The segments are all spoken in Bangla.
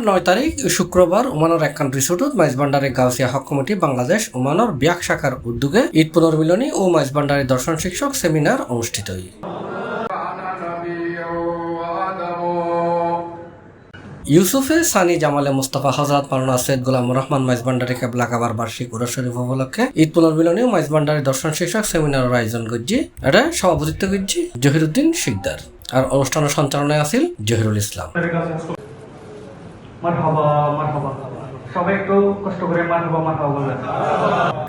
9 তারিখ শুক্রবার ওমানের একখান রিসোর্টত মাইজভান্ডারি গাউসিয়া হক কমিটি বাংলাদেশ ওমানের বিয়াক শাখার উদ্যোগে ঈদ পুনর্মিলনী ও মাইজভান্ডারি দর্শন শিক্ষক সেমিনার অনুষ্ঠিত হয়। ইউসুফে সানি জামালে মুস্তাফা হযরত মাওলানা সৈয়দ গোলাম রহমান মাইজভান্ডারি কেবলা কাবার বার্ষিক উরস শরীফ উপলক্ষে ঈদ পুনর্মিলনী ও মাইজভান্ডারি দর্শন শিক্ষক সেমিনারের আয়োজন করছি। এটা সভাপতিত্ব করছি জহিরুদ্দিন শিকদার আর অনুষ্ঠানের সঞ্চালনায় আছিল জহিরুল ইসলাম।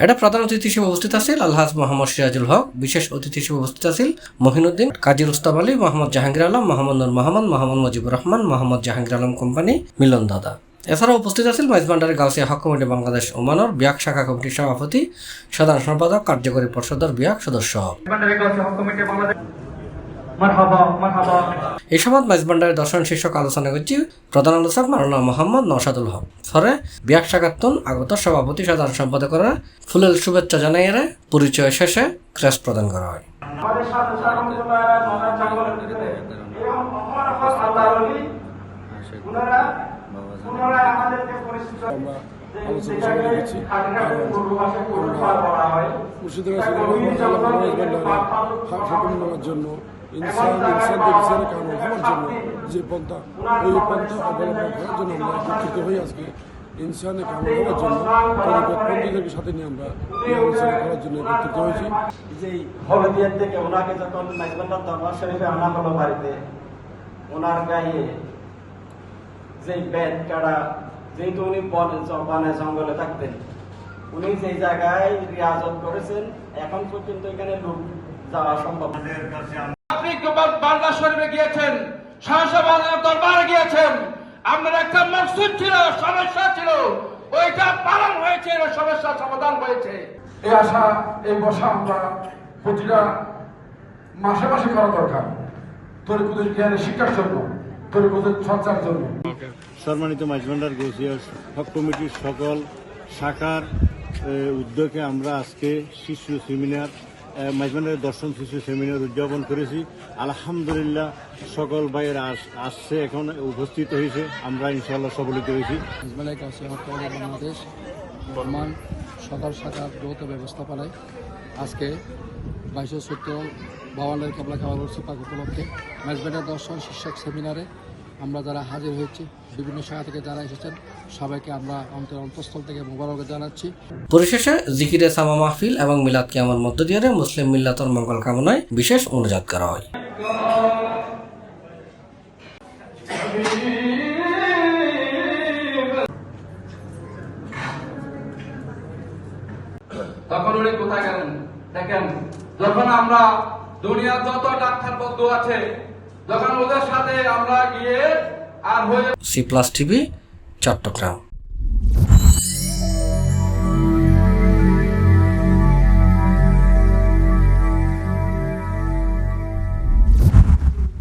এটা প্রধান অতিথি হিসেবে উপস্থিত আছিল আলহাজ মোহাম্মদ সিরাজুল হক, বিশেষ অতিথি হিসেবে উপস্থিত আছিল মহিনুদ্দিন, কাজী রুস্তাব আলী, মোহাম্মদ জাহাঙ্গীর আলম, মোহাম্মদ নূর মোহাম্মদ, মোহাম্মদ মুজিবুর রহমান, মোহাম্মদ জাহাঙ্গীর আলম কোম্পানি, মিলন দাদা। এছাড়াও উপস্থিত আছিল মাইজভান্ডারি গাউসিয়া হক কমিটি বাংলাদেশ ওমানের বিয়াক শাখা কমিটির সভাপতি, সাধারণ সম্পাদক, কার্যকরী পর্ষদের বিয়াক সদস্য। এই সময় মাইজভান্ডারি দর্শন শীর্ষক আলোচনা করছি প্রধান আলোচক মাওলানা মোহাম্মদ নওশাদুল হক। পরে বিয়াক শাখাতন আগত সভাপতি সাধারণ সম্পাদকরা ফুলেল শুভেচ্ছা জানাইয়ে পরিচয় শেষে ক্রেস্ট প্রদান করা হয়। ইনসানদের বিচারে কারণ হওয়ার জন্য যে পন্থা ওই পন্থা অবলম্বন করার জন্য আমরা একত্রিত হই। আজকে ইনসানের কারণ হওয়ার জন্য পন্থীদেরকে সাথে নিয়ে আমরা এই আলোচনা করার জন্য একত্রিত হয়েছি। যে হলদিয়ার থেকে ওনাকে যখন মাইজভান্ডার দরবার শরীফে আনা হলো বাড়িতে, ওনার গায়ে যে বেদ কাটা, যেহেতু উনি বনে জঙ্গলে থাকতেন, উনি যে জায়গায় রিয়াজত করেছেন এখন পর্যন্ত এখানে লোক যাওয়া সম্ভব। আপনি বাংলা শরীফে গিয়েছেন, শাহজাহানের দরবারে গিয়েছেন, আপনার একটা মকসুদ ছিল, সমস্যা ছিল, ওইটা পালন হয়েছে, সমস্যার সমাধান হয়েছে। এই আশা, এই বসা আমরা প্রতিটা মাসে মাসে করা দরকার তরিকুদের জ্ঞানের শিক্ষার জন্য, তরিকুদের চর্চার জন্য। সম্মানিত মাইজভান্ডার গাউসিয়া হক কমিটির সকল শাখার উদ্যোগে আমরা আজকে শিশু সেমিনার, মাইজভান্ডারি দর্শন শিশু সেমিনার উদযাপন করেছি। আলহামদুলিল্লাহ সকল ভাইয়েরা আসছে, এখন উপস্থিত হয়েছে, আমরা ইনশাআল্লাহ সফলিত হয়েছি। মাইজভান্ডারি গাউসিয়া হক কমিটি বাংলাদেশ বর্তমান সদর শাখার যৌথ ব্যবস্থাপনায় আজকে 22 চৈত্র বাওয়ালের কেবলা খাবার উৎসব উপলক্ষে মাইজভান্ডারি দর্শন শীর্ষক সেমিনারে আমরা যারা হাজির হয়েছি, বিভিন্ন শাখা থেকে যারা এসেছেন সবাইকে আমরা অন্তঃস্থল থেকে মোবারক জানাচ্ছি। পরিশেষে জিকিরে সামা মাহফিল এবং মিলাদ কিয়ামের মধ্য দিয়ে মুসলিম মিল্লাতের মঙ্গল কামনায় বিশেষ অনুরোধ করা হয়। তখন উনি কোথায় গেলেন দেখেন, যখন আমরা দুনিয়ার যত ডাক্তার বন্ধু আছে, যখন ওদের সাথে আমরা গিয়ে আর হয়ে সি প্লাস টিভি, চট্টগ্রাম।